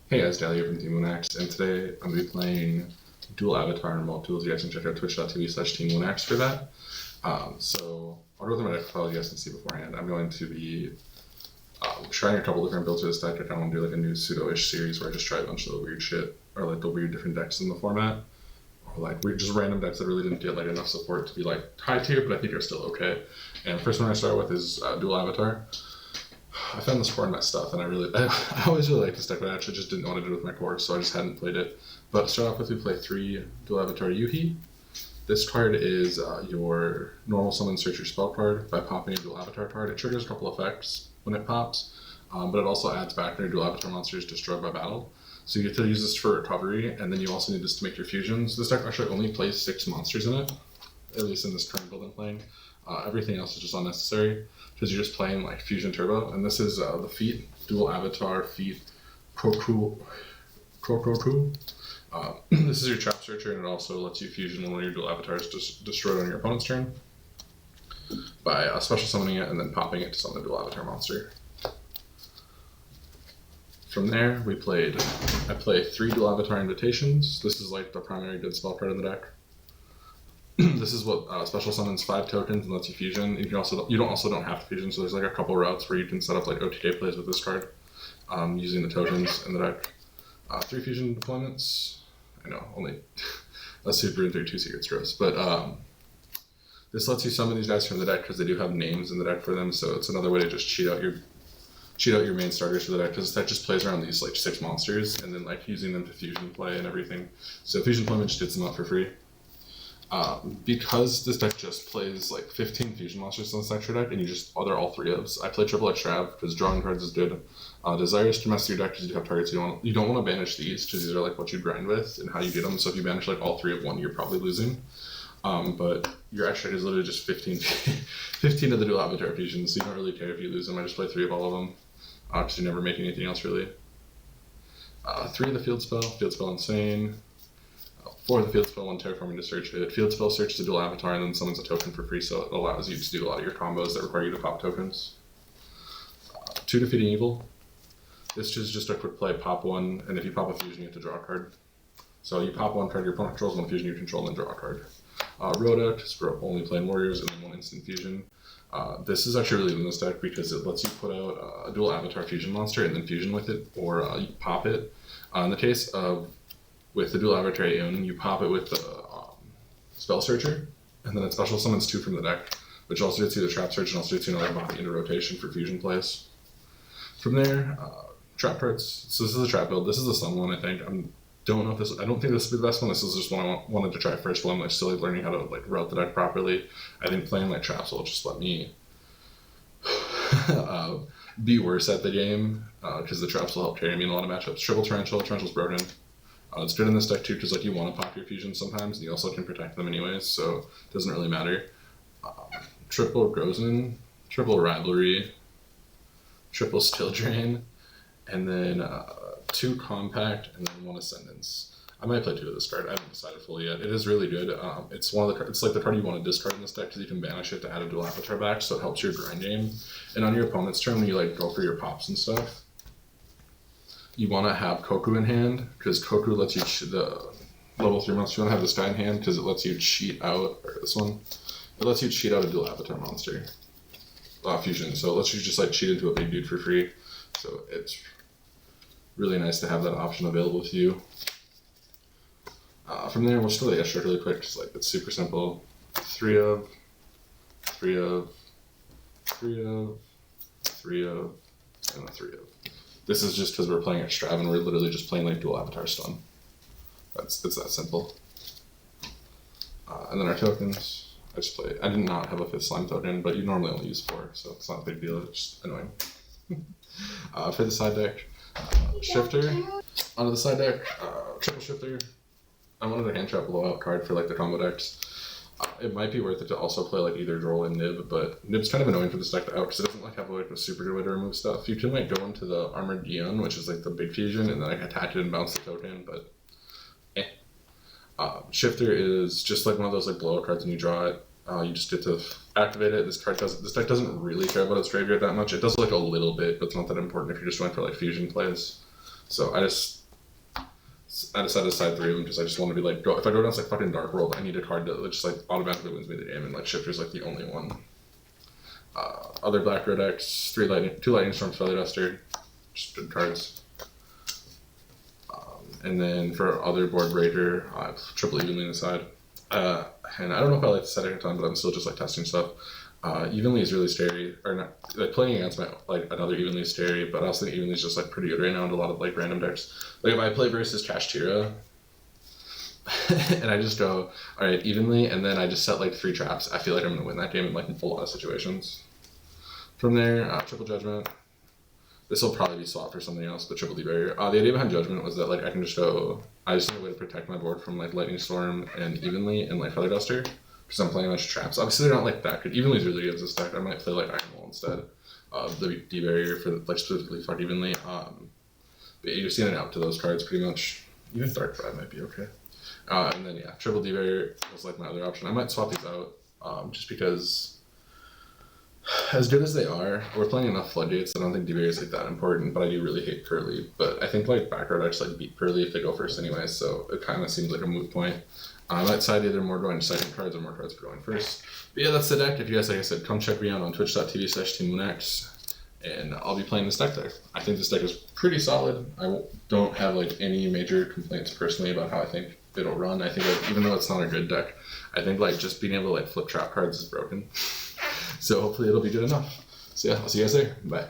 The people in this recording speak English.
Hey guys, Dally here from Team Lunax, and today I'm going to be playing Dual Avatar and Remote Duels. You guys can check out twitch.tv/Team Lunax for that. So I'll go through my deck file you guys can see beforehand. I'm going to be trying a couple different builds for this deck. I kind of want to do like a new pseudo-ish series where I just try a bunch of the weird shit, or like the weird different decks in the format, or like weird, just random decks that really didn't get like enough support to be like high tier, but I think are still okay. And the first one I start with is Dual Avatar. I found this core in my stuff, and I always really liked this deck, but I actually just didn't know what to do with my core, so I just hadn't played it. But to start off with, we play 3 Dual Avatar Yuhi. This card is your normal summon search your spell card by popping a Dual Avatar card. It triggers a couple effects when it pops, but it also adds back when your Dual Avatar monster is destroyed by battle. So you get to use this for recovery, and then you also need this to make your fusions. This deck actually only plays 6 monsters in it, at least in this current build I'm playing. Everything else is just unnecessary because you're just playing like Fusion Turbo, and this is the feat Dual Avatar feat Kroku. This is your trap searcher, and it also lets you fusion when one of your dual avatars is destroyed on your opponent's turn by special summoning it and then popping it to summon a dual avatar monster. From there, I play 3 dual avatar invitations. This is like the primary good spell card in the deck. This is what special summons 5 tokens and lets you fusion. You don't have to fusion, so there's like a couple routes where you can set up like OTK plays with this card using the tokens in the deck. 3 fusion deployments. I know, only a super and 32 secrets gross, but this lets you summon these guys from the deck because they do have names in the deck for them, so it's another way to just cheat out your main starters for the deck, because that just plays around these like 6 monsters and then like using them to fusion play and everything. So fusion deployment just gets them up for free. Because this deck just plays like 15 fusion monsters in this extra deck, and they're all 3 ofs. I play triple Extrav because drawing cards is good. Desires to mess with your deck because you have targets you don't want to banish these, because these are like what you grind with and how you get them. So if you banish like all 3 of one, you're probably losing. But your extra deck is literally just 15 of the dual avatar fusions, so you don't really care if you lose them. I just play 3 of all of them because you never make anything else really. 3 of the field spell insane. 4 of the field spell, 1 terraforming to search it. Field spell searches a dual avatar and then summons a token for free, so it allows you to do a lot of your combos that require you to pop tokens. 2 defeating evil. This is just a quick play, pop 1, and if you pop a fusion, you have to draw a card. So you pop 1 card your opponent controls, 1 fusion you control, and then draw a card. Rhoda, because we're only playing warriors, and then 1 instant fusion. This is actually really good in this deck because it lets you put out a dual avatar fusion monster and then fusion with it, or you pop it. In the case of with the dual avatar in, you pop it with the spell searcher, and then it special summons 2 from the deck, which also gets you the trap search and also gets you another body into rotation for fusion plays. From there, trap cards. So this is a trap build. This is the sun one, I think. I don't think this will be the best one. This is just one I wanted to try first, while I'm like still learning how to like route the deck properly. I think playing like traps will just let me be worse at the game, because the traps will help carry me in a lot of matchups. Triple Tarantula's broken. It's good in this deck too because like you want to pop your fusions sometimes, and you also can protect them anyways, so it doesn't really matter. Triple Grozen, triple Rivalry, triple Still Drain, and then 2 Compact, and then 1 Ascendance. I might play 2 of this card. I haven't decided fully yet. It is really good. It's like the card you want to discard in this deck because you can banish it to add a dual avatar back, so it helps your grind game. And on your opponent's turn, when you like go for your pops and stuff, you want to have Koku in hand, because Koku lets you the level 3 monster. You want to have this guy in hand because it lets you cheat out, or this one. It lets you cheat out a dual avatar monster fusion. So it lets you just like cheat into a big dude for free. So it's really nice to have that option available to you. From there, we'll just go to the extra really quick because like it's super simple. 3 of, 3 of, 3 of, 3 of, and a 3 of. This is just because we're playing Extrav and we're literally just playing like dual avatar stun. It's that simple. And then our tokens, I did not have a 5th slime token, but you normally only use 4, so it's not a big deal, it's just annoying. For the side deck, Shifter. Onto the side deck, triple Shifter. I wanted a hand trap blowout card for like the combo decks. It might be worth it to also play like either Droll and Nib, but Nib's kind of annoying for this deck to out because it doesn't like have like a super good way to remove stuff. You can like go into the Armored Eon, which is like the big fusion, and then like attack it and bounce the token, but Shifter is just like one of those like blowout cards, and you draw it. You just get to activate it. This deck doesn't really care about its graveyard that much. It does like a little bit, but it's not that important if you're just going for like fusion plays. So I decided to side 3 of them because I just want to be like, if I go against like fucking Dark World, I need a card that just like automatically wins me the game, and like Shifter's like the only one. Other black red decks, 2 Lightning Storms, Feather Duster, just good cards. And then for other board breaker, I have triple evenly on the side. And I don't know if I like the set every time, but I'm still just like testing stuff. Evenly is really scary, or not. Like playing against like another evenly is scary, but I also think evenly is just like pretty good right now in a lot of like random decks. Like if I play versus Kashtira, and I just go, all right, evenly, and then I just set like 3 traps, I feel like I'm gonna win that game in like a lot of situations. From there, Triple Judgment. This will probably be swapped for something else, but Triple D Barrier. The idea behind Judgment was that like I can just go. I just need a way to protect my board from like Lightning Storm and Evenly and like Feather Duster, because I'm playing a bunch of traps. Obviously, they're not like that good. Evenly is really good as this deck. I might play like Iron Wall instead of the D Barrier for like specifically fuck Evenly. But you're seeing it out to those cards pretty much. Even Dark Pride might be okay. And then yeah, Triple D Barrier was like my other option. I might swap these out just because. As good as they are, we're playing enough Floodgates. I don't think D-Barrier is like that important, but I do really hate Curly. But I think like back row decks like beat Curly if they go first anyway, so it kind of seems like a moot point. I might side either more going second cards or more cards for going first. But yeah, that's the deck. If you guys, like I said, come check me out on twitch.tv/TeamMoonX, and I'll be playing this deck there. I think this deck is pretty solid. I don't have like any major complaints personally about how I think it'll run. I think like, even though it's not a good deck, I think like just being able to like flip trap cards is broken. So hopefully it'll be good enough. So yeah, I'll see you guys there. Bye.